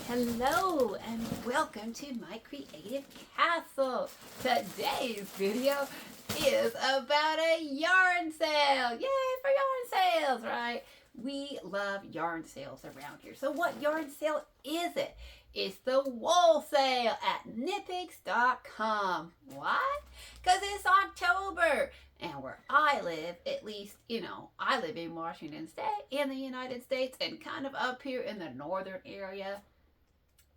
Hello and welcome to my creative castle. Today's video is about a yarn sale. Yay for yarn sales, right? We love yarn sales around here. So what yarn sale is it? It's the wool sale at nipix.com. Why? Because it's October. And where I live, at least, I live in Washington State in the United States and kind of up here in the northern area.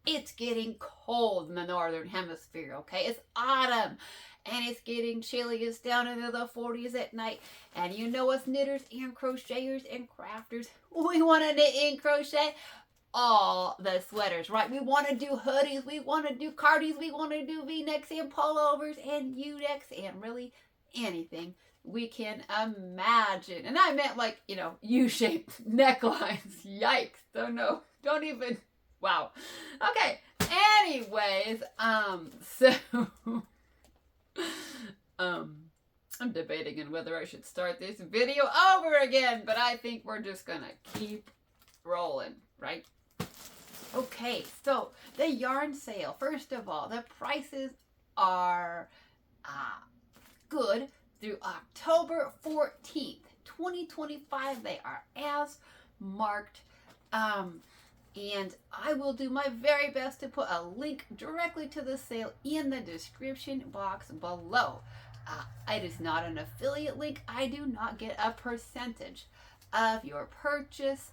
It's getting cold in the northern hemisphere, okay? It's autumn and it's getting chilly. It's down into the 40s at night. And you know us knitters and crocheters and crafters, we want to knit and crochet all the sweaters, right? We want to do hoodies, we want to do cardies, we want to do v-necks and pullovers and u-necks and really anything we can imagine. And I meant like, U-shaped necklines. Yikes. Don't even. Wow. Okay. Anyways, so I'm debating on whether I should start this video over again, but I think we're just gonna keep rolling, right? Okay, so the yarn sale. First of all, the prices are good through October 14th, 2025. They are as marked. And I will do my very best to put a link directly to the sale in the description box below. It is not an affiliate link. I do not get a percentage of your purchase.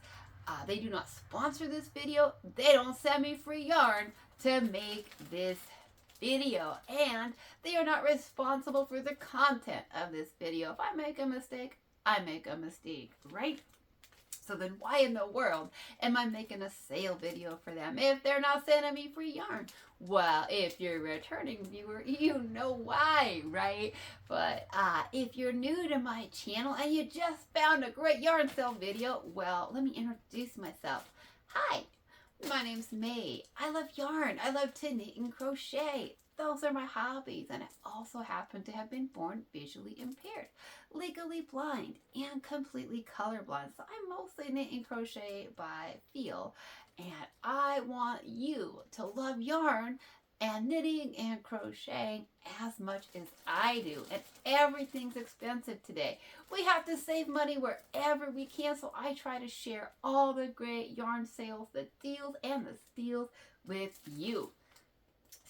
They do not sponsor this video. They don't send me free yarn to make this video. And they are not responsible for the content of this video. If I make a mistake, I make a mistake, right? So then why in the world am I making a sale video for them if they're not sending me free yarn? Well, if you're a returning viewer, you know why, right? But if you're new to my channel and you just found a great yarn sale video, well, let me introduce myself. Hi, my name's May. I love yarn. I love to knit and crochet. Those are my hobbies, and I also happen to have been born visually impaired, legally blind, and completely colorblind. So I mostly knit and crochet by feel, and I want you to love yarn and knitting and crocheting as much as I do. And everything's expensive today. We have to save money wherever we can, so I try to share all the great yarn sales, the deals, and the steals with you.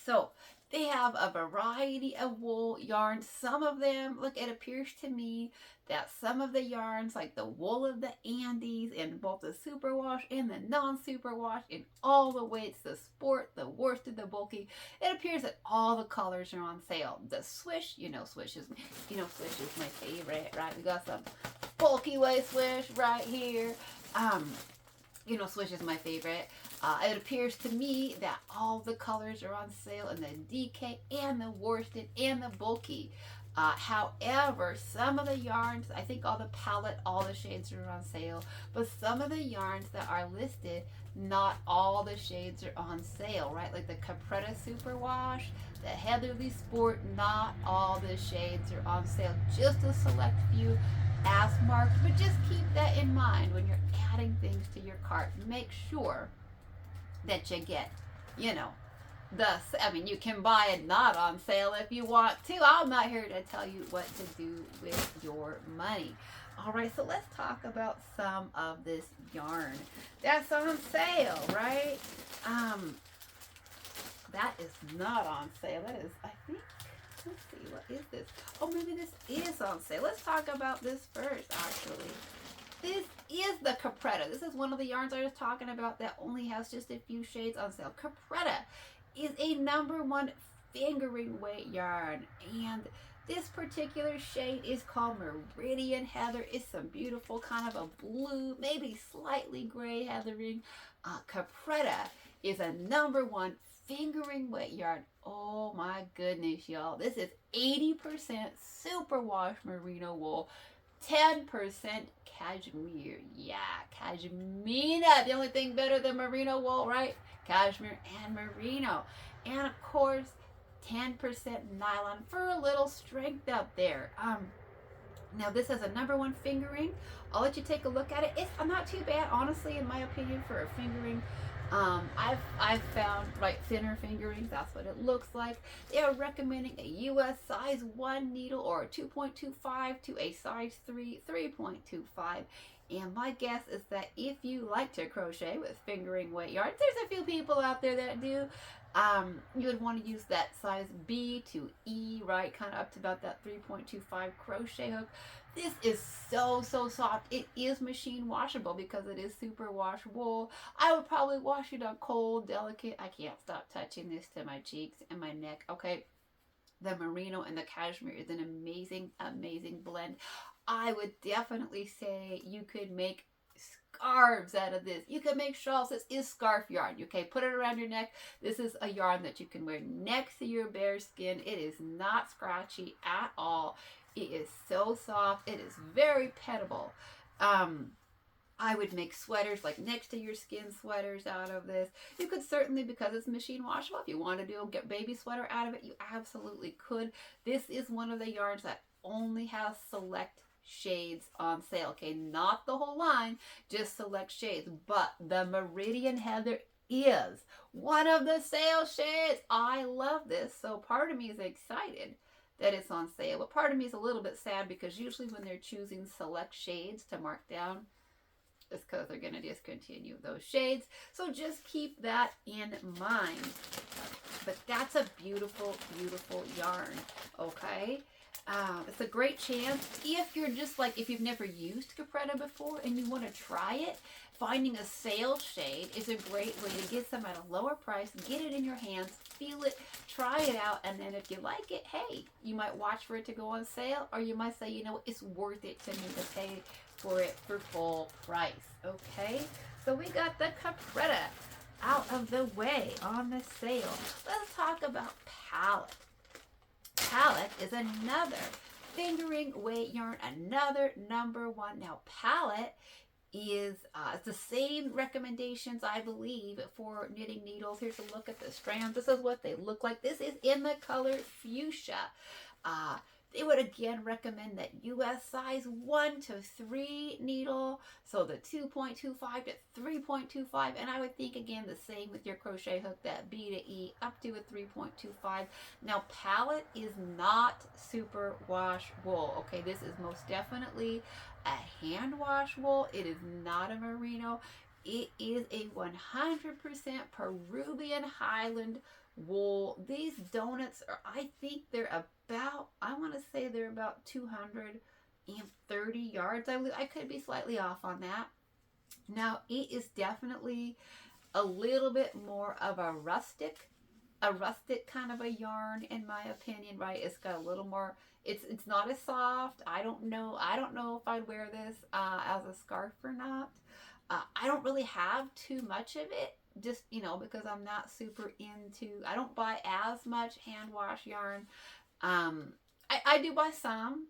So they have a variety of wool yarns. Some of them, look, it appears to me that some of the yarns, like the wool of the Andes in both the superwash and the non-superwash, in all the weights, the sport, the worsted, the bulky, it appears that all the colors are on sale. The Swish, Swish is my favorite, right? We got some bulky weight Swish right here. Swish is my favorite. It appears to me that all the colors are on sale in the DK and the worsted and the bulky. However, some of the yarns, I think all the palette, all the shades are on sale, but some of the yarns that are listed, not all the shades are on sale, right? Like the Capretta Superwash, the Heatherly Sport, not all the shades are on sale, just a select few as marked. But just keep that in mind when you're adding things to your cart. Make sure that you get, you can buy it not on sale if you want to. I'm not here to tell you what to do with your money. All right, so let's talk about some of this yarn that's on sale, right? That is not on sale. That is, I think, let's see, what is this? Oh, maybe this is on sale. Let's talk about this first, actually. This is the Capretta. This is one of the yarns I was talking about that only has just a few shades on sale. Capretta is a #1 fingering weight yarn, and this particular shade is called Meridian Heather. It's some beautiful kind of a blue, maybe slightly gray heathering. Capretta is a #1 fingering weight yarn. Oh my goodness, y'all. This is 80% superwash merino wool, 10% cashmere. Yeah, cashmere. The only thing better than merino wool, right? Cashmere and merino. And of course, 10% nylon for a little strength out there. Now this has a #1 fingering. I'll let you take a look at it. It's not too bad, honestly, in my opinion, for a fingering. I've found right thinner fingerings. That's what it looks like. They are recommending a U.S. size 1 needle or a 2.25 to a size 3 3.25. And my guess is that if you like to crochet with fingering weight yarns, there's a few people out there that do. You would want to use that size B to E, right? Kind of up to about that 3.25 crochet hook. This is so soft. It is machine washable because it is super wash wool. I would probably wash it on cold, delicate. I can't stop touching this to my cheeks and my neck. Okay. The merino and the cashmere is an amazing blend. I would definitely say you could make scarves out of this. You can make shawls. This is scarf yarn. Okay, put it around your neck. This is a yarn that you can wear next to your bare skin. It is not scratchy at all. It is so soft. It is very pettable. I would make sweaters like next to your skin sweaters out of this. You could certainly, because it's machine washable, if you want to do a baby sweater out of it, you absolutely could. This is one of the yarns that only has select shades on sale. Okay, not the whole line, just select shades. But the Meridian Heather is one of the sale shades. I love this. So part of me is excited that it's on sale, but part of me is a little bit sad because usually when they're choosing select shades to mark down, it's because they're going to discontinue those shades. So just keep that in mind. But that's a beautiful yarn. Okay. It's a great chance if you're just like, if you've never used Capretta before and you want to try it, finding a sale shade is a great way to get some at a lower price, get it in your hands, feel it, try it out, and then if you like it, hey, you might watch for it to go on sale, or you might say, you know, it's worth it to me to pay for it for full price. Okay, so we got the Capretta out of the way on the sale. Let's talk about Palette. Palette is another fingering weight yarn, another #1. Now Palette is it's the same recommendations, I believe, for knitting needles. Here's a look at the strands. This is what they look like. This is in the color fuchsia. They would again recommend that US size 1 to 3 needle, so the 2.25 to 3.25, and I would think again the same with your crochet hook, that B to E up to a 3.25. Now Palette is not super wash wool. Okay, this is most definitely a hand wash wool. It is not a merino. It is a 100% Peruvian Highland wool. These donuts are, I think they're about, I want to say they're about 230 yards. I could be slightly off on that. Now it is definitely a little bit more of a rustic kind of a yarn, in my opinion, right? It's got a little more, it's not as soft. I don't know if I'd wear this as a scarf or not. I don't really have too much of it, just, you know, because I'm not super into, I don't buy as much hand wash yarn. I do buy some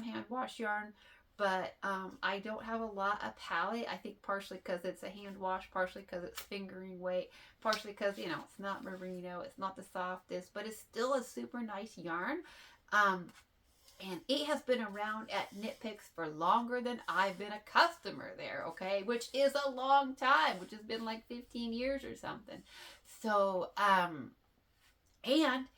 hand wash yarn, but I don't have a lot of Palette. I think partially because it's a hand wash, partially because it's fingering weight, partially because, you know, it's not merino, it's not the softest, but it's still a super nice yarn. And it has been around at Knit Picks for longer than I've been a customer there, okay? Which is a long time, which has been like 15 years or something. So, and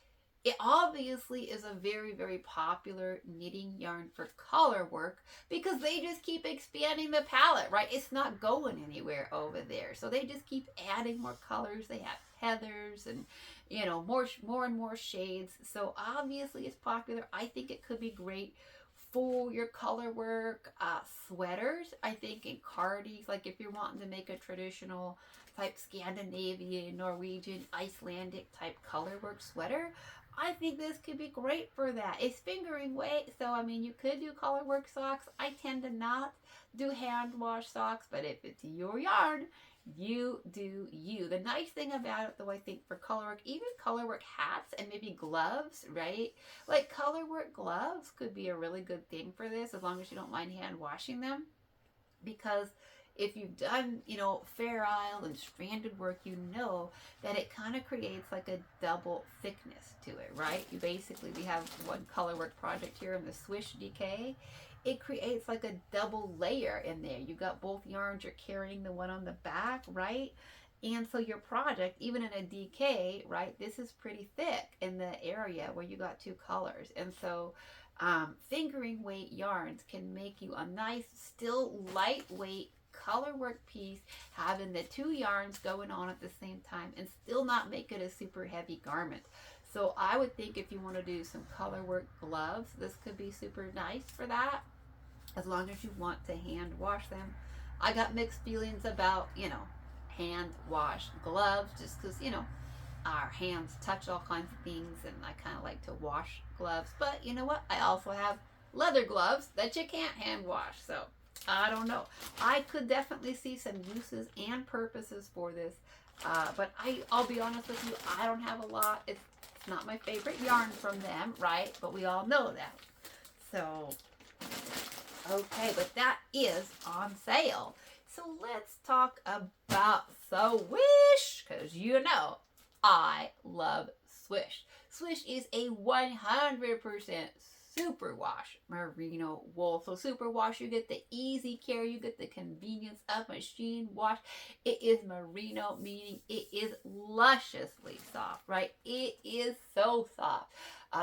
it obviously is a very popular knitting yarn for color work because they just keep expanding the palette, right? It's not going anywhere over there. So they just keep adding more colors. They have heathers and, you know, more and more shades. So obviously it's popular. I think it could be great for your color work, sweaters, I think, and cardies. Like if you're wanting to make a traditional type Scandinavian, Norwegian, Icelandic type color work sweater, I think this could be great for that. It's fingering weight, so I mean, you could do color work socks. I tend to not do hand wash socks, but if it's your yarn, you do you. The nice thing about it, though, I think for color work, even color work hats and maybe gloves, right? Like color work gloves could be a really good thing for this, as long as you don't mind hand washing them, because if you've done, you know, Fair Isle and stranded work, you know that it kind of creates like a double thickness to it, right? You basically, we have one color work project here in the Swish DK. It creates like a double layer in there. You got both yarns, you're carrying the one on the back, right? And so your project, even in a DK, right, this is pretty thick in the area where you got two colors. And so fingering weight yarns can make you a nice, still lightweight color work piece, having the two yarns going on at the same time and still not make it a super heavy garment. So I would think if you want to do some color work gloves, this could be super nice for that, as long as you want to hand wash them. I got mixed feelings about, you know, hand wash gloves, just because, you know, our hands touch all kinds of things and I kind of like to wash gloves. But you know what? I also have leather gloves that you can't hand wash. So I don't know. I could definitely see some uses and purposes for this. But I'll be honest with you, I don't have a lot. It's not my favorite yarn from them, right? But we all know that. So, okay, but that is on sale. So let's talk about Swish, because you know I love Swish. Swish is a 100% superwash merino wool. So superwash, you get the easy care, you get the convenience of machine wash. It is merino, meaning it is lusciously soft, right? It is so soft.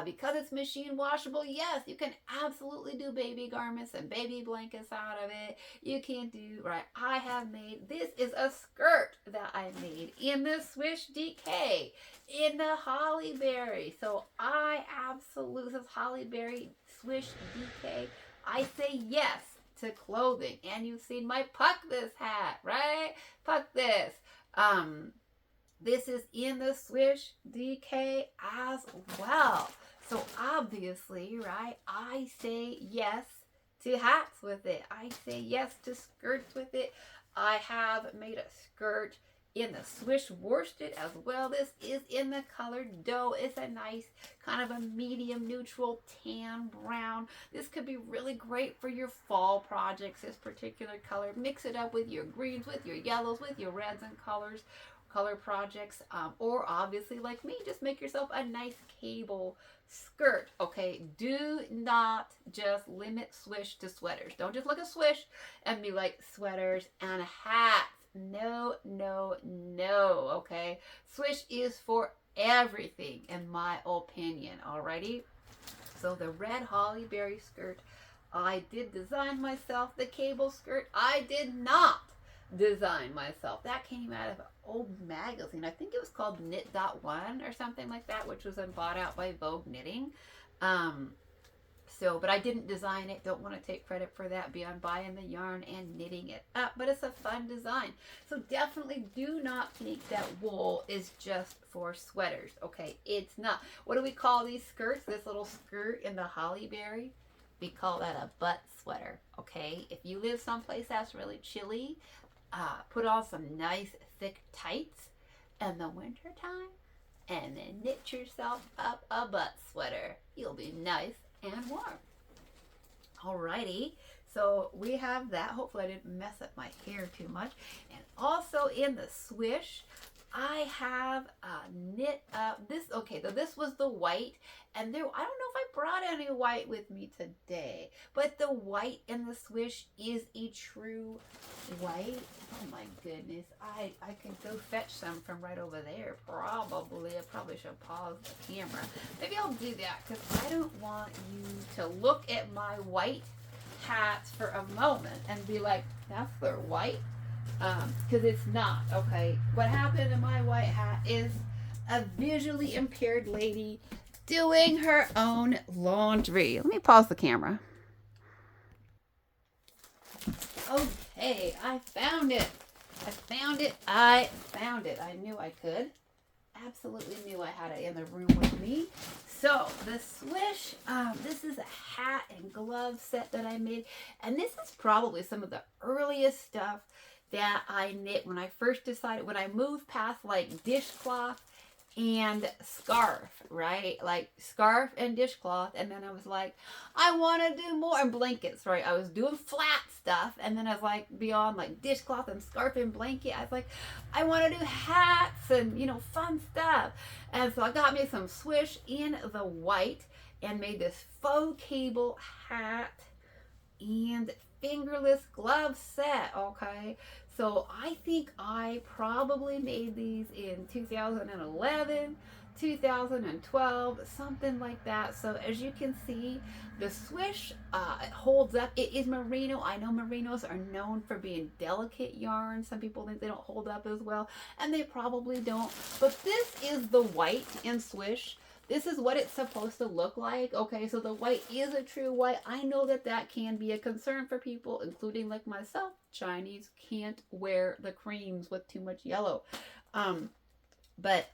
Because it's machine washable, yes, you can absolutely do baby garments and baby blankets out of it. You can do, right, I have made, this is a skirt that I made in the Swish DK, in the Holly Berry. So I absolutely, this is Holly Berry Swish DK. I say yes to clothing. And you've seen my Puck This hat, right? Puck This. This is in the Swish DK as well. So obviously, right, I say yes to hats with it. I say yes to skirts with it. I have made a skirt in the Swish worsted as well. This is in the color dough. It's a nice kind of a medium neutral tan brown. This could be really great for your fall projects, this particular color. Mix it up with your greens, with your yellows, with your reds and color projects, or obviously like me, just make yourself a nice cable skirt. Okay, do not just limit Swish to sweaters. Don't just look at Swish and be like sweaters and hats. No, no, no. Okay, Swish is for everything in my opinion. Alrighty, so the red Holly Berry skirt I did design myself. The cable skirt I did not design myself. That came out of an old magazine. I think it was called Knit.1 or something like that, which was bought out by Vogue Knitting. But I didn't design it. Don't want to take credit for that beyond buying the yarn and knitting it up. But it's a fun design. So definitely do not think that wool is just for sweaters. Okay, it's not. What do we call these skirts? This little skirt in the Holly Berry? We call that a butt sweater. Okay, if you live someplace that's really chilly, put on some nice thick tights in the winter time and then knit yourself up a butt sweater. You'll be nice and warm. Alrighty, so we have that. Hopefully I didn't mess up my hair too much. And also in the Swish, I have knit up this. Okay, so this was the white, and there, I don't know if I brought any white with me today, but the white in the Swish is a true white. Oh my goodness, I can go fetch some from right over there. Probably, I probably should pause the camera. Maybe I'll do that because I don't want you to look at my white hats for a moment and be like, that's their white. Because it's not. Okay, what happened to my white hat is a visually impaired lady doing her own laundry. Let me pause the camera. Okay, I found it. I knew I could. Absolutely knew I had it in the room with me. So the Swish, this is a hat and glove set that I made, and this is probably some of the earliest stuff that I knit when I first decided, when I moved past like dishcloth and scarf, right? Like scarf and dishcloth. And then I was like, I want to do more. And blankets, right? I was doing flat stuff. And then I was like, beyond like dishcloth and scarf and blanket, I was like, I want to do hats and, you know, fun stuff. And so I got me some Swish in the white and made this faux cable hat and fingerless glove set, okay? So I think I probably made these in 2011, 2012, something like that. So as you can see, the Swish holds up. It is merino. I know merinos are known for being delicate yarns. Some people think they don't hold up as well, and they probably don't. But this is the white in Swish. This is what it's supposed to look like. Okay, so the white is a true white. I know that that can be a concern for people, including like myself. Chinese can't wear the creams with too much yellow. But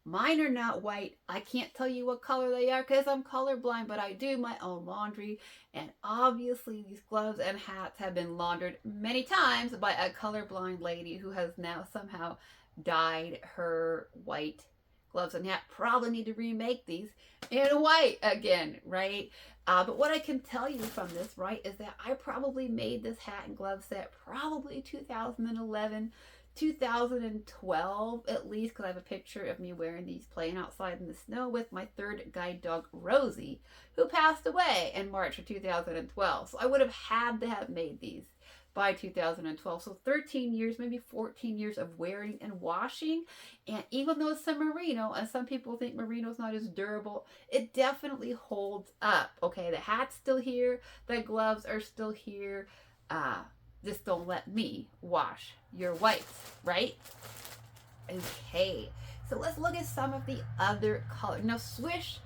mine are not white. I can't tell you what color they are because I'm colorblind, but I do my own laundry. And obviously these gloves and hats have been laundered many times by a colorblind lady who has now somehow dyed her white gloves and hat. Probably need to remake these in white again, right? But what I can tell you from this, right, is that I probably made this hat and glove set probably 2011, 2012 at least, because I have a picture of me wearing these playing outside in the snow with my third guide dog, Rosie, who passed away in March of 2012. So I would have had to have made these by 2012. So 13 years, maybe 14 years of wearing and washing. And even though it's some merino, and some people think merino is not as durable, it definitely holds up. Okay, the hat's still here, the gloves are still here. Just don't let me wash your whites, right? Okay, so let's look at some of the other colors. Now, Swish,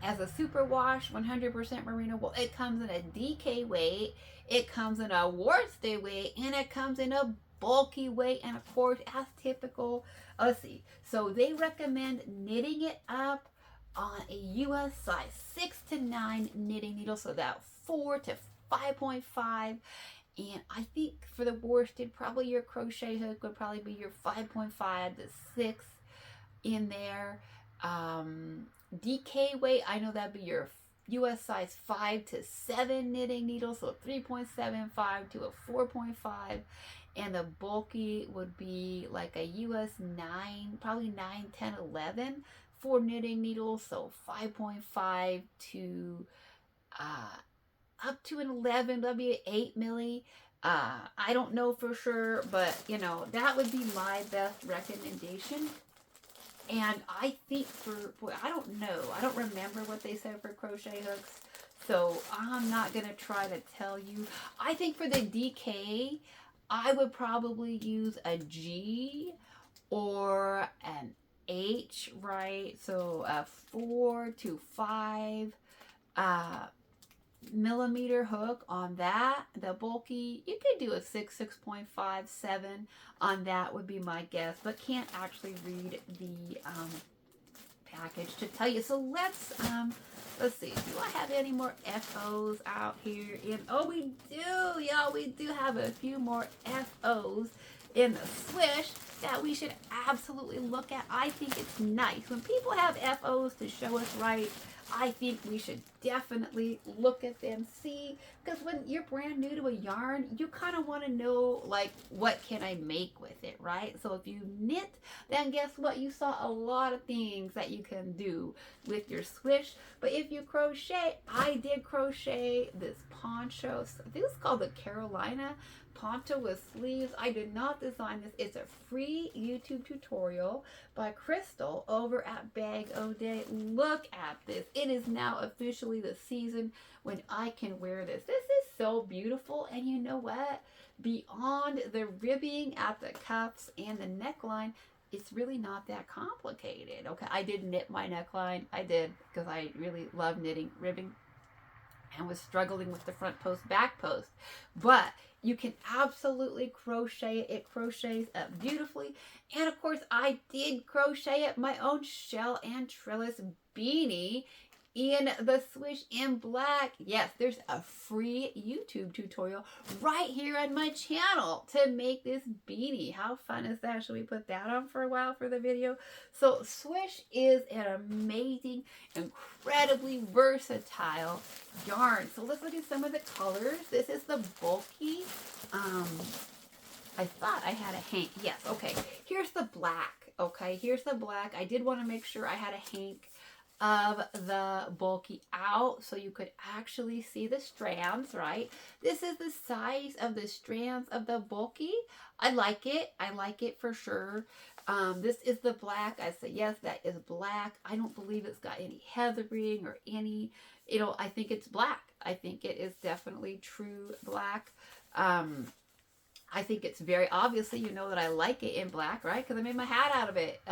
as a super wash, 100% merino wool, it comes in a DK weight, it comes in a worsted weight, and it comes in a bulky weight, and of course, as typical, let's see, so they recommend knitting it up on a US size 6 to 9 knitting needle, so that 4 to 5.5. And I think for the worsted, probably your crochet hook would probably be your 5.5 to 6 in there. DK weight, I know that'd be your US size 5 to 7 knitting needle, so 3.75 to a 4.5. And the bulky would be like a US 9, probably 9, 10, 11 for knitting needles, so 5.5 to up to an 11, that'd be 8 milli. I don't know for sure, but you know, that would be my best recommendation. And I think I don't know, I don't remember what they said for crochet hooks, so I'm not gonna try to tell you. I think for the DK, I would probably use a G or an H, right? So a 4 to 5 millimeter hook on that. The bulky, you could do a 6, 6.5, 7 on that would be my guess, but can't actually read the package to tell you. So let's see, do I have any more FOs out here in, oh we do, y'all, we do have a few more FOs in the Swish that we should absolutely look at. I think it's nice when people have FOs to show us right. I think we should definitely look at them, see, because when you're brand new to a yarn, you kind of want to know, like, what can I make with it, right? So if you knit, then guess what? You saw a lot of things that you can do with your Swish. But if you crochet, I did crochet this poncho. I think it's called the Carolina poncho with sleeves. I did not design this. It's a free YouTube tutorial by Crystal over at Bag O Day. Look at this. It is now officially the season when I can wear this. This is so beautiful. And you know what? Beyond the ribbing at the cuffs and the neckline, it's really not that complicated. Okay, I did knit my neckline. I did, because I really love knitting ribbing and was struggling with the front post, back post. But you can absolutely crochet it. It crochets up beautifully. And of course, I did crochet it my own shell and trellis beanie in the Swish in black. Yes, there's a free YouTube tutorial right here on my channel to make this beanie. How fun is that? Should we put that on for a while for the video? So Swish is an amazing, incredibly versatile yarn. So let's look at some of the colors. This is the bulky. I thought I had a hank. Yes, okay. Here's the black. Okay, here's the black. I did want to make sure I had a hank of the bulky out so you could actually see the strands, right? This is the size of the strands of the bulky. I like it. I like it for sure. This is the black. I say, yes, that is black. I don't believe it's got any heathering or any, you know, I think it's black. I think it is definitely true black. I think it's very obviously, you know that I like it in black, right? Because I made my hat out of it.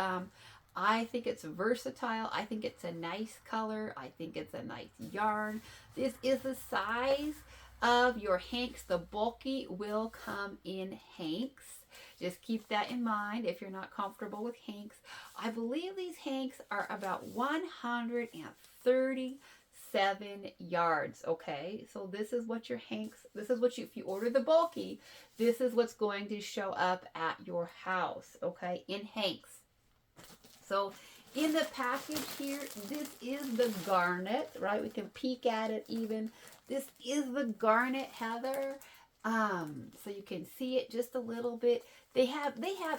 I think it's versatile. I think it's a nice color. I think it's a nice yarn. This is the size of your hanks. The bulky will come in hanks. Just keep that in mind if you're not comfortable with hanks. I believe these hanks are about 137 yards, okay? So this is what your hanks, this is what you, if you order the bulky, this is what's going to show up at your house, okay, in hanks. So in the package here, this is the garnet, right? We can peek at it even. This is the garnet heather. So you can see it just a little bit. They have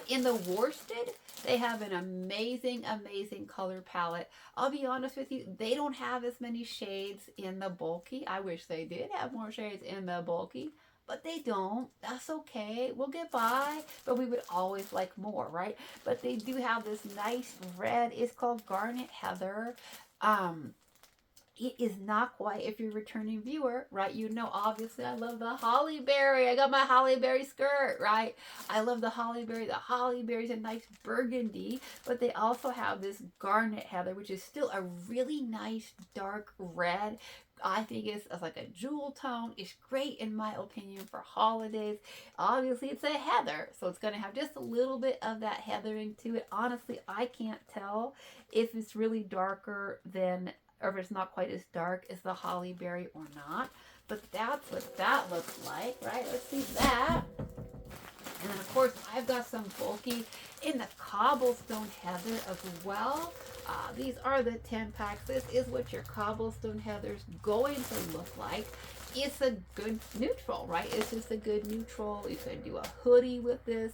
in the worsted, they have an amazing, amazing color palette. I'll be honest with you, they don't have as many shades in the bulky. I wish they did have more shades in the bulky, but they don't. That's okay. We'll get by, but we would always like more, right? But they do have this nice red. It's called Garnet Heather. It is not quite, if you're a returning viewer, right? You know, obviously, I love the holly berry. I got my holly berry skirt, right? I love the holly berry. The holly berry is a nice burgundy, but they also have this garnet heather, which is still a really nice dark red. I think it's like a jewel tone. It's great, in my opinion, for holidays. Obviously, it's a heather, so it's going to have just a little bit of that heathering to it. Honestly, I can't tell if it's really darker than, or if it's not quite as dark as the holly berry or not. But that's what that looks like, right? Let's see that. And then, of course, I've got some bulky in the cobblestone heather as well. These are the 10 packs. This is what your cobblestone heather's going to look like. It's a good neutral, right? It's just a good neutral. You could do a hoodie with this.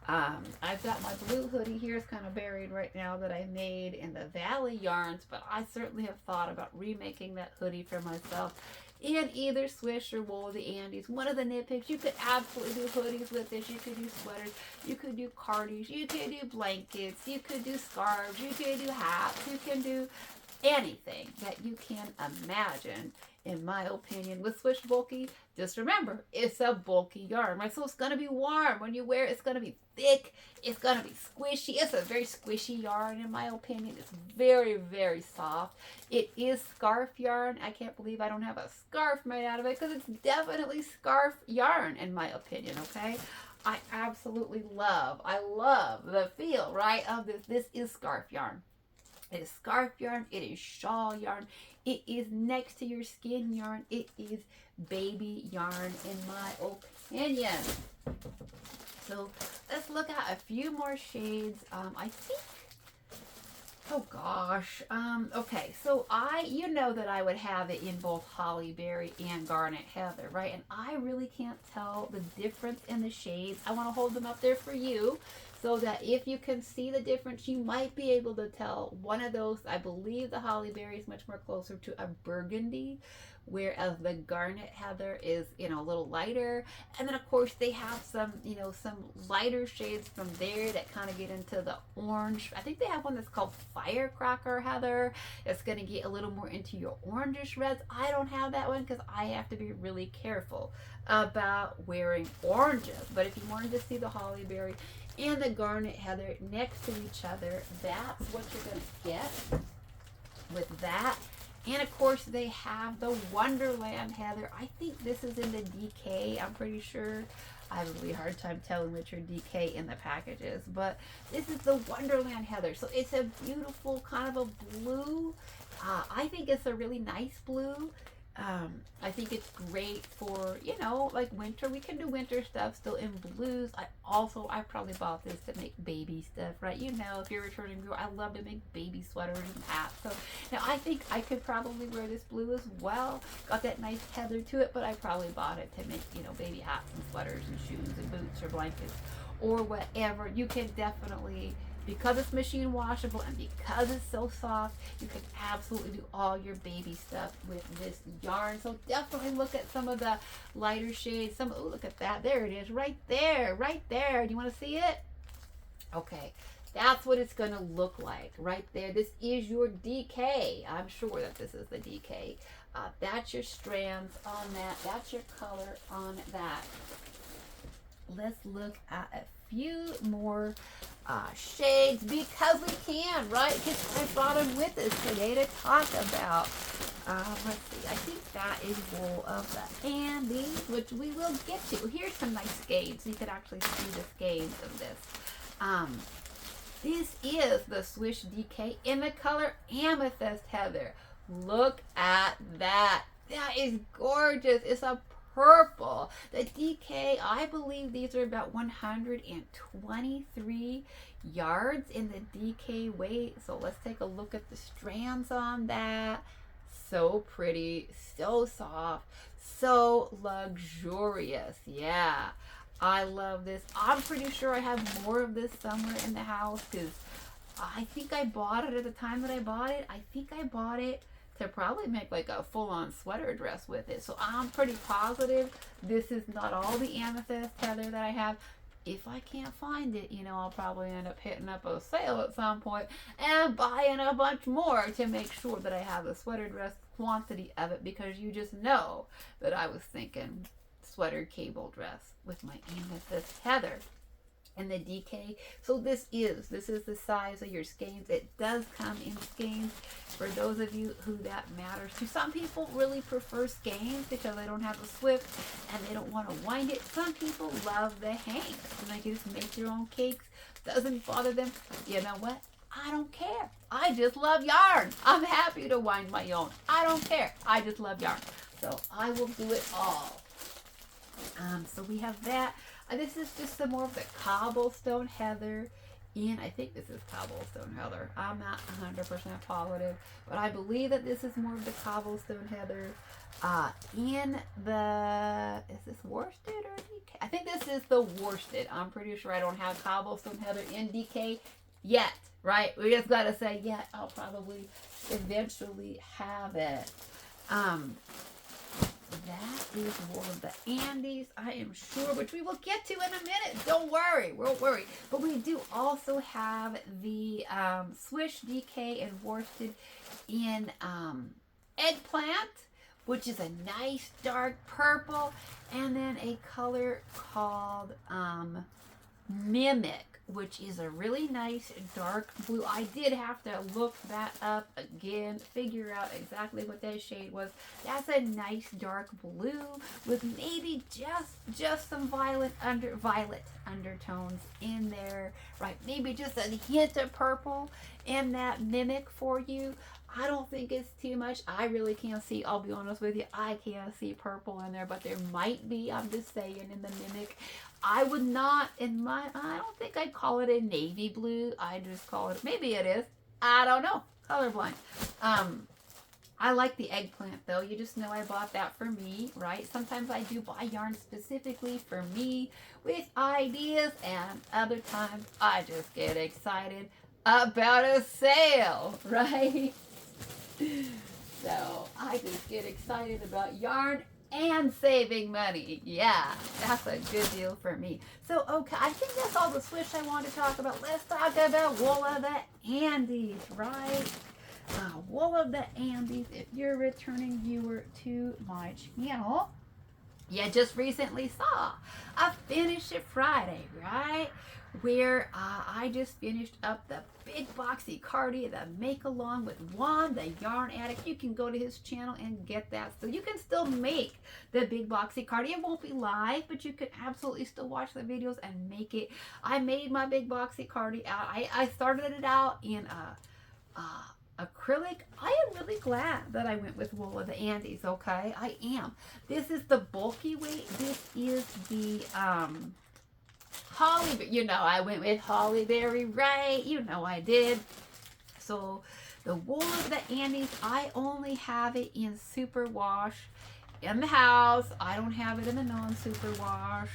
I've got my blue hoodie here. It's kind of buried right now that I made in the Valley yarns, but I certainly have thought about remaking that hoodie for myself in either Swish or Wool of the Andes. One of the knit picks. You could absolutely do hoodies with this. You could do sweaters. You could do cardies. You could do blankets. You could do scarves. You could do hats. You can do anything that you can imagine, in my opinion, with Swish bulky. Just remember, it's a bulky yarn, right? So it's going to be warm. When you wear it, it's going to be thick. It's going to be squishy. It's a very squishy yarn, in my opinion. It's very, very soft. It is scarf yarn. I can't believe I don't have a scarf made out of it, because it's definitely scarf yarn, in my opinion, okay? I absolutely love, I love the feel, right, of this. This is scarf yarn. It is scarf yarn. It is shawl yarn. It is next to your skin yarn. It is baby yarn, in my opinion. So let's look at a few more shades. I think, oh gosh. Okay, so you know that I would have it in both holly berry and garnet heather, right? And I really can't tell the difference in the shades. I want to hold them up there for you, so that if you can see the difference, you might be able to tell one of those. I believe the holly berry is much more closer to a burgundy, whereas the garnet heather is, you know, a little lighter. And then, of course, they have some, you know, some lighter shades from there that kind of get into the orange. I think they have one that's called firecracker heather. It's going to get a little more into your orangish reds. I don't have that one because I have to be really careful about wearing oranges. But if you wanted to see the holly berry and the garnet heather next to each other, that's what you're going to get with that. And of course, they have the Wonderland heather. I think this is in the DK, I'm pretty sure. I have a really hard time telling which are DK in the packages, but this is the Wonderland heather. So it's a beautiful kind of a blue. I think it's a really nice blue. I think it's great for, you know, like winter. We can do winter stuff still in blues. I probably bought this to make baby stuff, right? You know, if you're a returning viewer, I love to make baby sweaters and hats. So now I think I could probably wear this blue as well. Got that nice heather to it, but I probably bought it to make, you know, baby hats and sweaters and shoes and boots or blankets or whatever. You can definitely, because it's machine washable and because it's so soft, you can absolutely do all your baby stuff with this yarn. So definitely look at some of the lighter shades. Oh, look at that. There it is, right there, right there. Do you want to see it? Okay, that's what it's going to look like right there. This is your DK. I'm sure that this is the DK. That's your strands on that. That's your color on that. Let's look at a few more shades because we can, right? Because I brought them with us today to talk about. Let's see. I think that is Wool of the Andes, which we will get to. Here's some nice skeins. You can actually see the skeins of this. This is the Swish DK in the color Amethyst Heather. Look at that. That is gorgeous. It's a purple. The DK, I believe these are about 123 yards in the DK weight. So let's take a look at the strands on that. So pretty, so soft, so luxurious. Yeah, I love this. I'm pretty sure I have more of this somewhere in the house because I think I bought it at the time that I bought it. I think I bought it to probably make like a full-on sweater dress with it. So I'm pretty positive this is not all the amethyst heather that I have. If I can't find it, you know, I'll probably end up hitting up a sale at some point and buying a bunch more to make sure that I have a sweater dress quantity of it, because you just know that I was thinking sweater cable dress with my amethyst heather and the DK. So this is the size of your skeins. It does come in skeins for those of you who that matters to. Some people really prefer skeins because they don't have a swift and they don't want to wind it. Some people love the hanks and they can just make your own cakes. Doesn't bother them. You know what? I don't care. I just love yarn. I'm happy to wind my own. I don't care. I just love yarn. So I will do it all. So we have that. This is just some more of the cobblestone heather. And I think this is cobblestone heather. I'm not 100% positive, but I believe that this is more of the cobblestone heather. In the, is this worsted or DK? I think this is the worsted. I'm pretty sure I don't have cobblestone heather in DK yet, right? We just gotta say yet. I'll probably eventually have it. That is Wool of the Andes, I am sure, which we will get to in a minute. Don't worry, won't worry. But we do also have the Swish DK and worsted in eggplant, which is a nice dark purple, and then a color called Mimic, which is a really nice dark blue. I did have to look that up again, figure out exactly what that shade was. That's a nice dark blue with maybe just some violet undertones in there, right? Maybe just a hint of purple in that Mimic for you. I don't think it's too much. I really can't see, I'll be honest with you, I can't see purple in there, but there might be, I'm just saying, in the Mimic. I would not, I don't think I'd call it a navy blue. I just call it, maybe it is. I don't know. Colorblind. I like the eggplant though. You just know I bought that for me, right? Sometimes I do buy yarn specifically for me with ideas, and other times I just get excited about a sale, right? So I just get excited about yarn and saving money. Yeah, that's a good deal for me. So, okay, I think that's all the Swish I want to talk about. Let's talk about Wool of the Andes, right? Wool of the Andes, if you're a returning viewer to my channel, you just recently saw a Finish It Friday, right? where I just finished up the big boxy cardi, the make along with Juan, the yarn addict. You can go to his channel and get that. So you can still make the big boxy cardi. It won't be live, but you can absolutely still watch the videos and make it. I made my big boxy cardi out. I started it out in acrylic. I am really glad that I went with Wool of the Andes, okay? I am. This is the bulky weight. This is the Holly, you know, I went with Holly Berry, right? You know I did. So the Wool of the Andes, I only have it in super wash in the house. I don't have it in the non-super wash.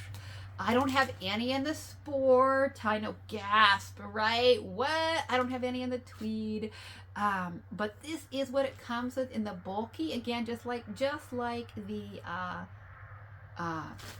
I don't have any in the sport. I know, gasp, right? What? I don't have any in the tweed. But this is what it comes with in the bulky. Again, just like the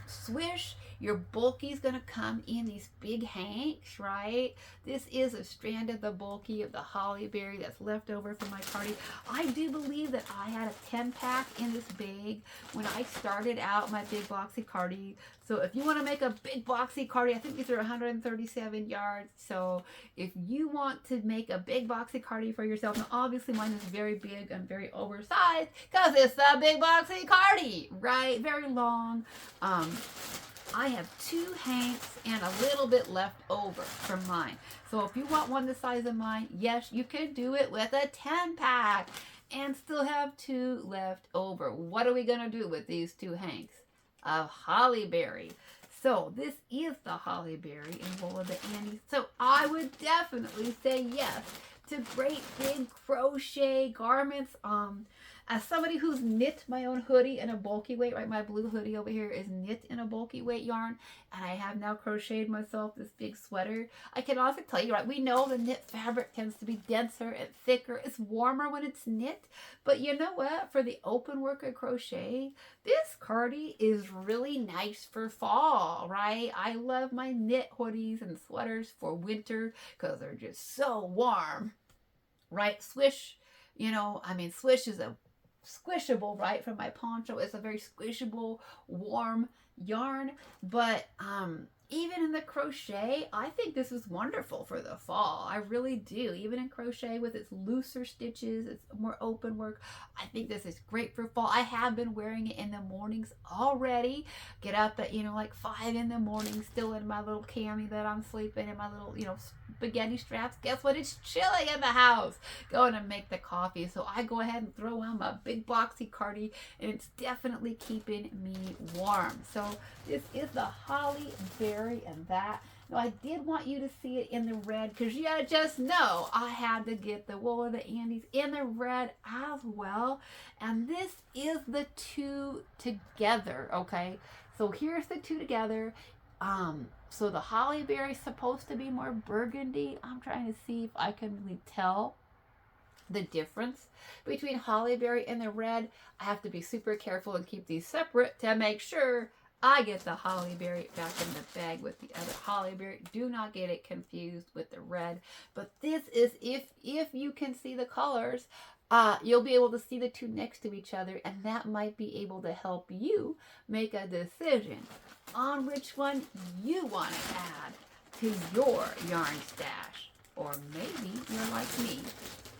Swish, your bulky is going to come in these big hanks, right? This is a strand of the bulky of the holly berry that's left over from my cardi. I do believe that I had a 10-pack in this bag when I started out my big boxy cardi. So if you want to make a big boxy cardi, I think these are 137 yards. So if you want to make a big boxy cardi for yourself, now obviously mine is very big and very oversized because it's a big boxy cardi, right? Very long. I have 2 hanks and a little bit left over from mine. So if you want one the size of mine, yes, you can do it with a 10-pack and still have 2 left over. What are we going to do with these 2 hanks of holly berry? So this is the holly berry in Wool of the Andes. So I would definitely say yes to great big crochet garments. As somebody who's knit my own hoodie in a bulky weight, right? My blue hoodie over here is knit in a bulky weight yarn, and I have now crocheted myself this big sweater. I can also tell you, right? We know the knit fabric tends to be denser and thicker. It's warmer when it's knit, but you know what? For the open work of crochet, this cardi is really nice for fall, right? I love my knit hoodies and sweaters for winter because they're just so warm, right? Swish, you know, I mean, Swish is a squishable, right, from my poncho. It's a very squishable, warm yarn, but even in the crochet, I think this is wonderful for the fall. I really do. Even in crochet with its looser stitches, it's more open work. I think this is great for fall. I have been wearing it in the mornings already. Get up at, you know, like 5 in the morning, still in my little cami that I'm sleeping in, my little, you know, spaghetti straps. Guess what? It's chilly in the house. Going to make the coffee. So I go ahead and throw on my big boxy cardi, and it's definitely keeping me warm. So this is the holly berry and that. Now I did want you to see it in the red because you just know I had to get the Wool of the Andes in the red as well. And this is the 2 together, okay? So here's the 2 together. So the holly berry is supposed to be more burgundy. I'm trying to see if I can really tell the difference between holly berry and the red. I have to be super careful and keep these separate to make sure I get the holly berry back in the bag with the other holly berry. Do not get it confused with the red. But this is, if you can see the colors, you'll be able to see the 2 next to each other, and that might be able to help you make a decision on which one you want to add to your yarn stash. Or maybe you're like me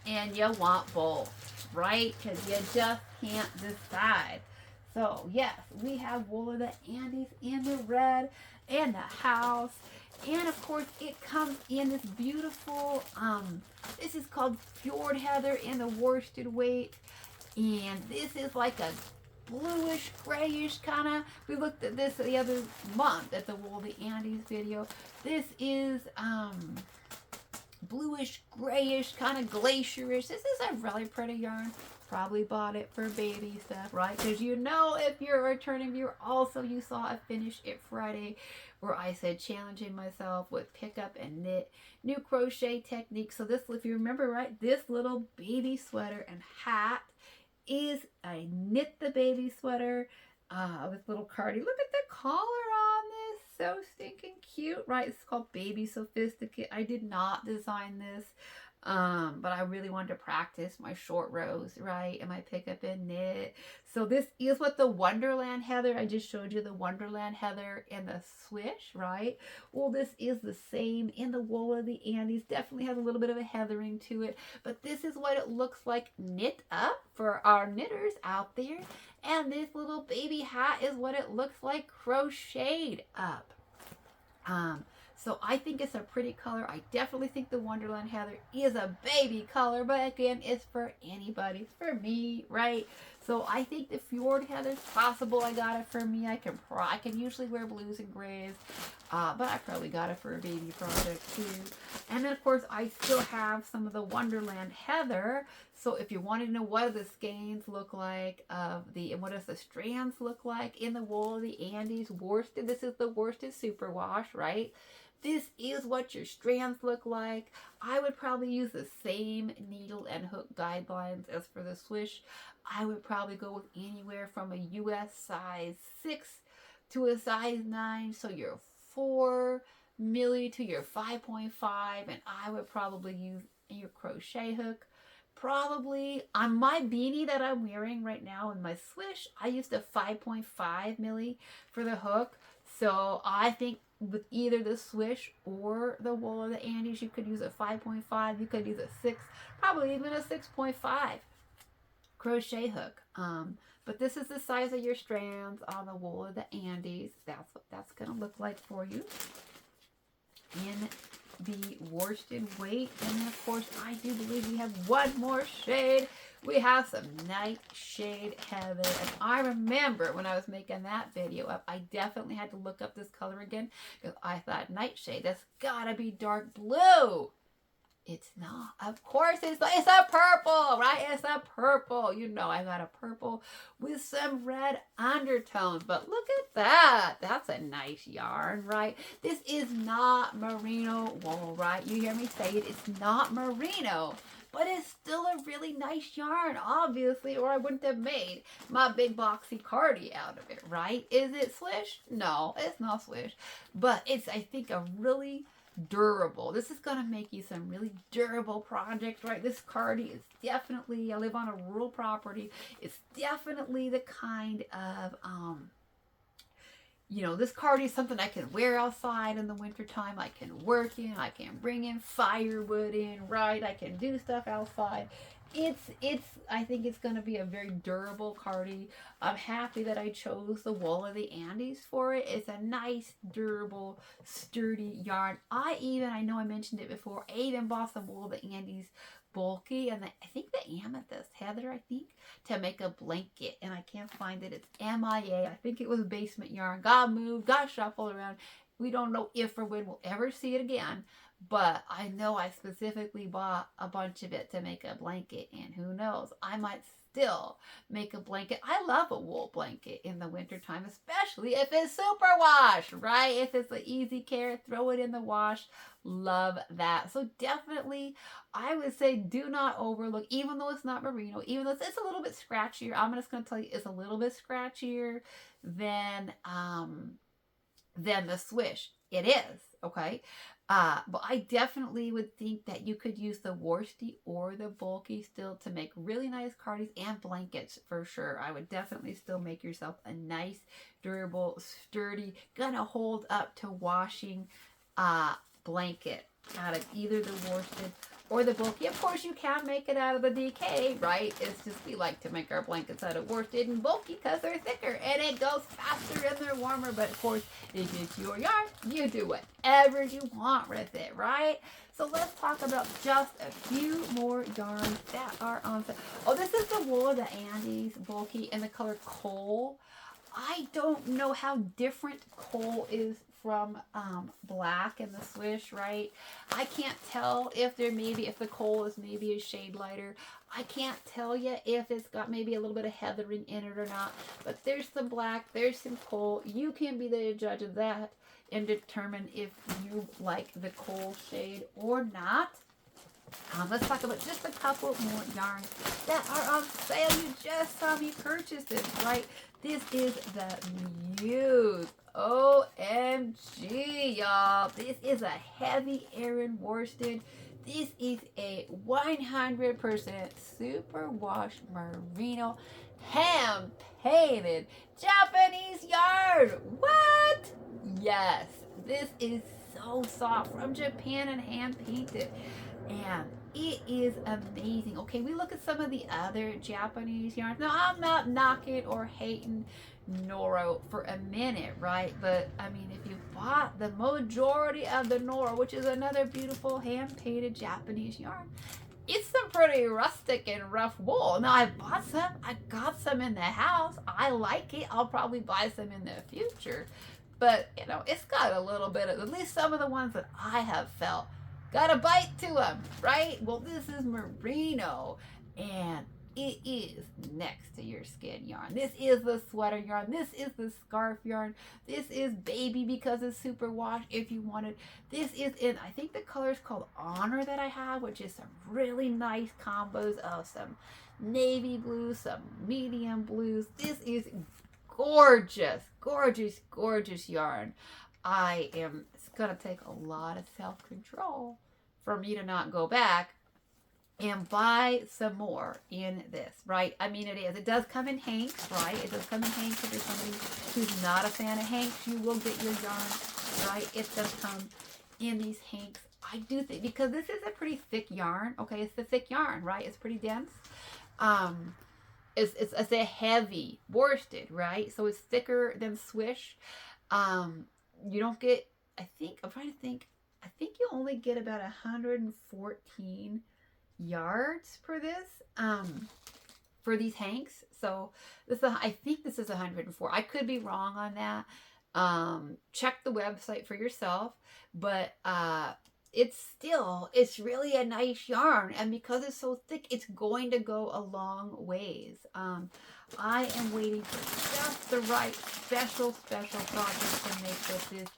and you want both, right? Because you just can't decide. So yes, we have Wool of the Andes in the red and the house. And of course it comes in this beautiful, this is called Fjord Heather in the worsted weight. And this is like a bluish, grayish kind of, we looked at this the other month at the Wool of the Andes video. This is bluish, grayish, kind of glacierish. This is a really pretty yarn. Probably bought it for baby stuff, right? Because you know, if you're a returning viewer, also you saw a Finish It Friday where I said challenging myself with pick up and knit new crochet techniques. So this, if you remember, right, this little baby sweater and hat is I knit the baby sweater with little cardi. Look at the collar on this. So stinking cute, right? It's called Baby Sophisticate. I did not design this. But I really wanted to practice my short rows, right? And my pick up and knit. So this is what the Wonderland heather, I just showed you the Wonderland heather and the Swish, right? Well, this is the same in the wool of the Andes. Definitely has a little bit of a heathering to it, but this is what it looks like knit up for our knitters out there. And this little baby hat is what it looks like crocheted up. So I think it's a pretty color. I definitely think the Wonderland Heather is a baby color, but again, it's for anybody. It's for me, right? So I think the Fjord Heather is possible. I got it for me. I can usually wear blues and grays, but I probably got it for a baby project too. And then of course I still have some of the Wonderland Heather. So if you want to know what do the skeins look like and what does the strands look like in the wool of the Andes worsted, this is the worsted superwash, right? This is what your strands look like. I would probably use the same needle and hook guidelines as for the Swish. I would probably go with anywhere from a US size 6 to a size 9. So your 4 milli to your 5.5. And I would probably use your crochet hook. Probably on my beanie that I'm wearing right now in my Swish, I used a 5.5 milli for the hook. So I think with either the Swish or the wool of the Andes, you could use a 5.5, you could use a 6, probably even a 6.5 crochet hook. But this is the size of your strands on the wool of the Andes. That's what that's going to look like for you in the worsted weight. And then of course I do believe we have one more shade. We have some Nightshade Heather. And I remember when I was making that video up, I definitely had to look up this color again because I thought Nightshade, that's gotta be dark blue. It's not. Of course it's a purple, right? It's a purple. You know I got a purple with some red undertones. But look at that. That's a nice yarn, right? This is not merino wool, right? You hear me say it. It's not merino. But it's still a really nice yarn, obviously, or I wouldn't have made my big boxy cardi out of it, right? Is it Swish? No, it's not Swish. But it's, I think, a really durable. This is going to make you some really durable projects, right? This cardi is definitely, I live on a rural property. It's definitely the kind of, you know, this cardi is something I can wear outside in the wintertime. I can work in, I can bring in firewood in, right? I can do stuff outside. I think it's going to be a very durable cardi. I'm happy that I chose the wool of the Andes for it. It's a nice, durable, sturdy yarn. I know I mentioned it before, I even bought some wool of the Andes bulky, and I think the amethyst heather, to make a blanket, and I can't find it. It's MIA. I think it was basement yarn. Got moved, got shuffled around. We don't know if or when we'll ever see it again, but I know I specifically bought a bunch of it to make a blanket, and who knows, I might still make a blanket. I love a wool blanket in the wintertime, especially if it's superwash, right? If it's an easy care, throw it in the wash. Love that. So definitely, I would say do not overlook, even though it's not merino, even though it's a little bit scratchier. I'm just going to tell you it's a little bit scratchier than the Swish. It is, okay? But I definitely would think that you could use the worsty or the bulky still to make really nice cardis and blankets for sure. I would definitely still make yourself a nice, durable, sturdy, gonna hold up to washing blanket out of either the worsted or the bulky. Of course, you can make it out of the DK, right? It's just we like to make our blankets out of worsted and bulky because they're thicker and it goes faster and they're warmer. But of course, if it's your yarn, you do whatever you want with it, right? So let's talk about just a few more yarns that are on sale. Oh, this is the wool of the Andes bulky in the color coal. I don't know how different coal is from black and the Swish, right? I can't tell if the coal is maybe a shade lighter. I can't tell you if it's got maybe a little bit of heathering in it or not, but there's some black, there's some coal. You can be the judge of that and determine if you like the coal shade or not. Let's talk about just a couple more yarns that are on sale. You just saw me purchase this, right? This is the Muse. OMG, y'all. This is a heavy Aran worsted. This is a 100% superwash merino hand painted Japanese yarn. What? Yes, this is so soft from Japan and hand painted. And it is amazing. Okay, we look at some of the other Japanese yarns. Now, I'm not knocking or hating Noro for a minute, right? But I mean, if you bought the majority of the Noro, which is another beautiful hand-painted Japanese yarn, it's some pretty rustic and rough wool. Now, I bought some. I got some in the house. I like it. I'll probably buy some in the future. But, you know, it's got a little bit of, at least some of the ones that I have felt, got a bite to them, right? Well, this is merino, and it is next to your skin yarn. This is the sweater yarn. This is the scarf yarn. This is baby because it's super wash if you want it. This is in, I think the color is called Honor that I have, which is some really nice combos of some navy blues, some medium blues. This is gorgeous, gorgeous, gorgeous yarn. It's going to take a lot of self-control for me to not go back and buy some more in this, right? I mean, it is. It does come in hanks, right? It does come in hanks. If you're somebody who's not a fan of hanks, you will get your yarn, right? It does come in these hanks. I do think, because this is a pretty thick yarn, okay? It's a thick yarn, right? It's pretty dense. It's a heavy worsted, right? So it's thicker than Swish. You don't get, I think you only get about 114 yards for this, for these hanks. So I think this is 104. I could be wrong on that. Check the website for yourself, but it's really a nice yarn, and because it's so thick, it's going to go a long ways. I am waiting for just the right special project to make this.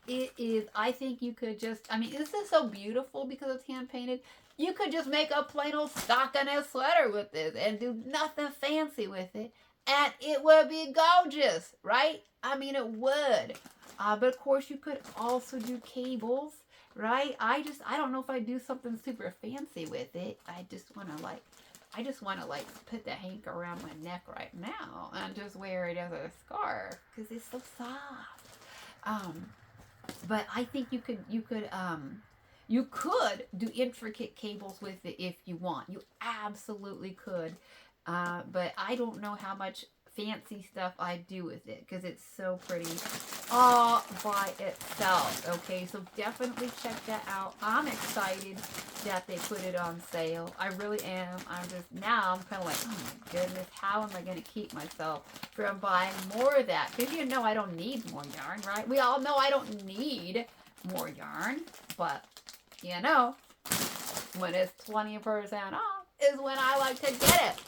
It is, I think you could just, I mean, this is so beautiful because it's hand painted. You could just make a plain old stockinette sweater with this and do nothing fancy with it, and it would be gorgeous, right? I mean, it would. But of course, you could also do cables, right? I don't know if I do something super fancy with it. I just want to put the hank around my neck right now and just wear it as a scarf because it's so soft. But I think you could do intricate cables with it if you want. You absolutely could. But I don't know how much fancy stuff I do with it because it's so pretty all by itself. Okay, so definitely check that out. I'm excited that they put it on sale. I really am. I'm kind of like, oh my goodness, how am I going to keep myself from buying more of that? Because you know I don't need more yarn, right? We all know I don't need more yarn, but you know, when it's 20% off is when I like to get it.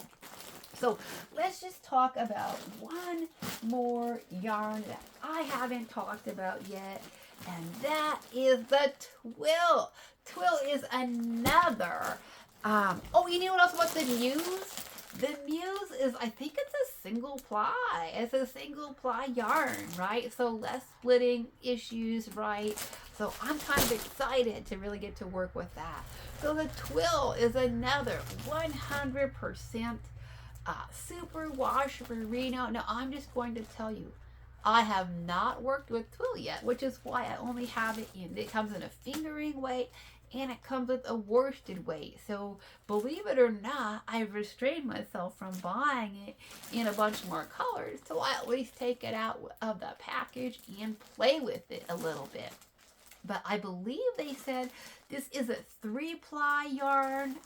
So let's just talk about one more yarn that I haven't talked about yet, and that is the twill. Twill is another. Oh, you know what else about the muse? The muse is, I think it's a single ply. It's a single ply yarn, right? So less splitting issues, right? So I'm kind of excited to really get to work with that. So the twill is another 100% super wash merino. Now I'm just going to tell you, I have not worked with twill yet, which is why I only have it in, it comes in a fingering weight and it comes with a worsted weight. So believe it or not, I've restrained myself from buying it in a bunch more colors till I at least take it out of the package and play with it a little bit. But I believe they said this is a 3-ply yarn.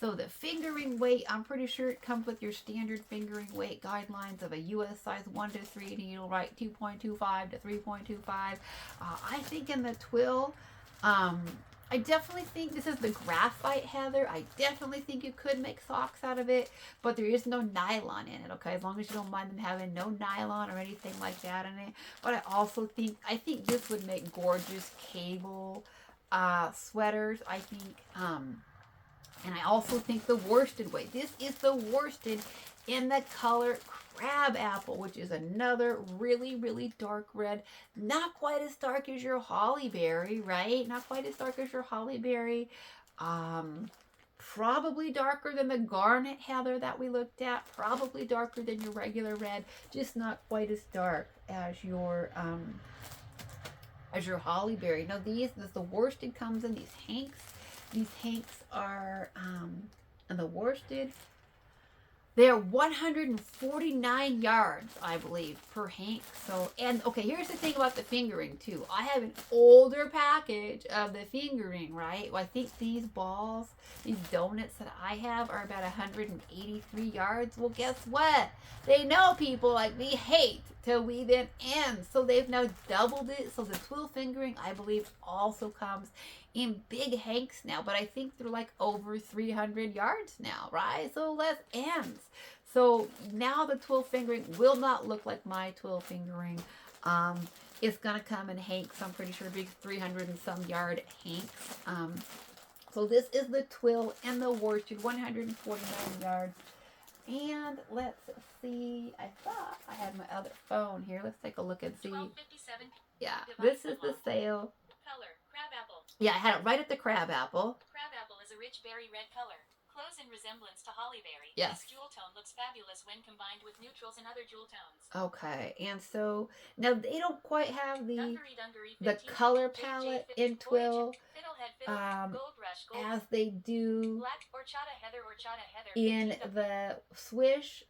So the fingering weight, I'm pretty sure it comes with your standard fingering weight guidelines of a US size 1 to 3 needle, right? 2.25 to 3.25. I think in the twill, I definitely think this is the graphite heather. I definitely think you could make socks out of it, but there is no nylon in it, okay? As long as you don't mind them having no nylon or anything like that in it. But I think this would make gorgeous cable sweaters. I think And I also think the worsted weight. This is the worsted in the color crab apple, which is another really, really dark red. Not quite as dark as your holly berry, right? Not quite as dark as your holly berry. Probably darker than the garnet heather that we looked at. Probably darker than your regular red. Just not quite as dark as your holly berry. Now these, the worsted comes in these hanks. These hanks are, and the worsted, they're 149 yards, I believe, per hank. So, and okay, here's the thing about the fingering too. I have an older package of the fingering, right? Well, I think these balls, these donuts that I have are about 183 yards. Well, guess what? They know people like me hate to weave in ends. So they've now doubled it. So the twill fingering, I believe, also comes in big hanks now, but I think they're like over 300 yards now, right? So less ends. So now the twill fingering will not look like my twill fingering. It's gonna come in hanks. I'm pretty sure big 300 and some yard hanks. So this is the twill and the worsted, 149 yards. And let's see, I thought I had my other phone here. Let's take a look and see. 1257. Yeah, this is the sale. Color, crab apple. Yeah, I had it right at the crab apple. Crab apple is a rich berry red color. Close in resemblance to hollyberry. Yes. This jewel tone looks fabulous when combined with neutrals and other jewel tones. Okay, and so now they don't quite have the Dungaree, color palette in twill Fiddlehead, fiddle, gold rush, gold, as they do black horchata heather, in the Swish.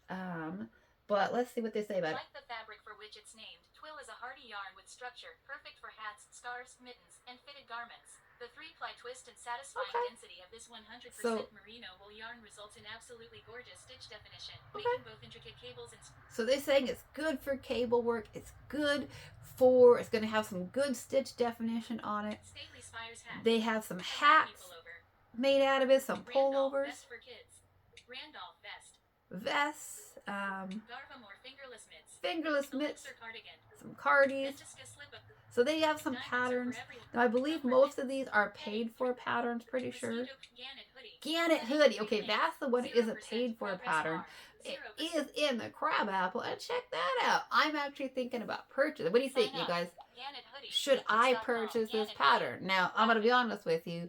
But let's see what they say about it. Like the fabric for which it's named, twill is a hardy yarn with structure, perfect for hats, scarves, mittens, and fitted garments. The 3-ply twist and satisfying density of this 100% merino wool yarn results in absolutely gorgeous stitch definition, making both intricate cables and... So they're saying it's good for cable work. It's good for, it's going to have some good stitch definition on it. Stately Spires hat. They have some hats made out of it, some pullovers. Vest for kids. Randolph vest. Vests. Garvam or fingerless mitts. Fingerless mitts. Or cardigan. Some cardies. So they have some patterns. Now I believe most of these are paid for patterns, pretty sure. Gannet hoodie. Okay, that's the one that isn't paid for a pattern. It is in the crab apple, and check that out. I'm actually thinking about purchasing. What do you think, you guys? Should I purchase this pattern? Now, I'm going to be honest with you.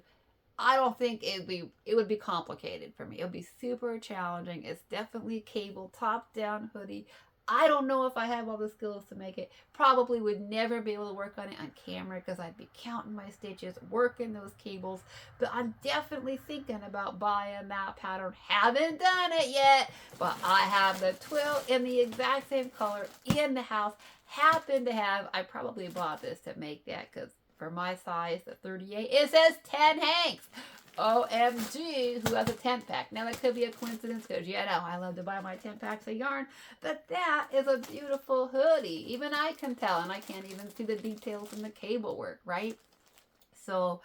I don't think it would be complicated for me. It would be super challenging. It's definitely a cable top-down hoodie. I don't know if I have all the skills to make it. Probably would never be able to work on it on camera because I'd be counting my stitches, working those cables. But I'm definitely thinking about buying that pattern. Haven't done it yet, but I have the twill in the exact same color in the house. Happen to have, I probably bought this to make that because for my size, the 38, it says 10 hanks. OMG, who has a 10 pack? Now that could be a coincidence because, you know, I love to buy my 10 packs of yarn, but that is a beautiful hoodie. Even I can tell, and I can't even see the details in the cable work, right? So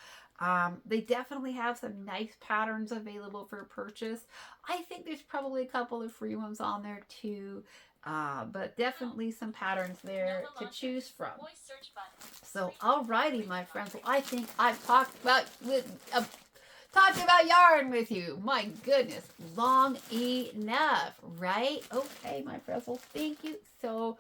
they definitely have some nice patterns available for purchase. I think there's probably a couple of free ones on there too. But definitely some patterns there to choose from. So, alrighty, my friends. Well, I think I've talked about yarn with you. My goodness, long enough, right? Okay, my friends. Well, thank you so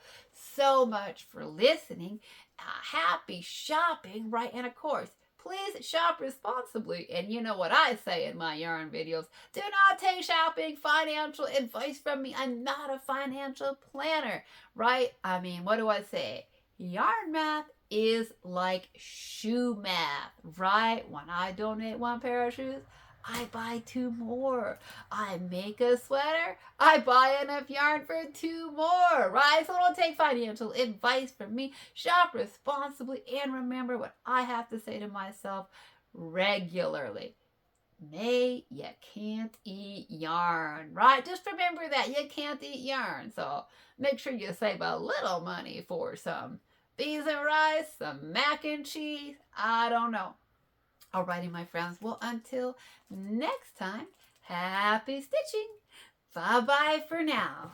much for listening. Happy shopping, right? And of course, please shop responsibly. And you know what I say in my yarn videos. Do not take shopping financial advice from me. I'm not a financial planner, right? I mean, what do I say? Yarn math is like shoe math, right? When I donate one pair of shoes, I buy 2 more. I make a sweater, I buy enough yarn for 2 more, right? So don't take financial advice from me. Shop responsibly and remember what I have to say to myself regularly. Nay, you can't eat yarn, right? Just remember that you can't eat yarn. So make sure you save a little money for some beans and rice, some mac and cheese. I don't know. Alrighty, my friends. Well, until next time, happy stitching. Bye-bye for now.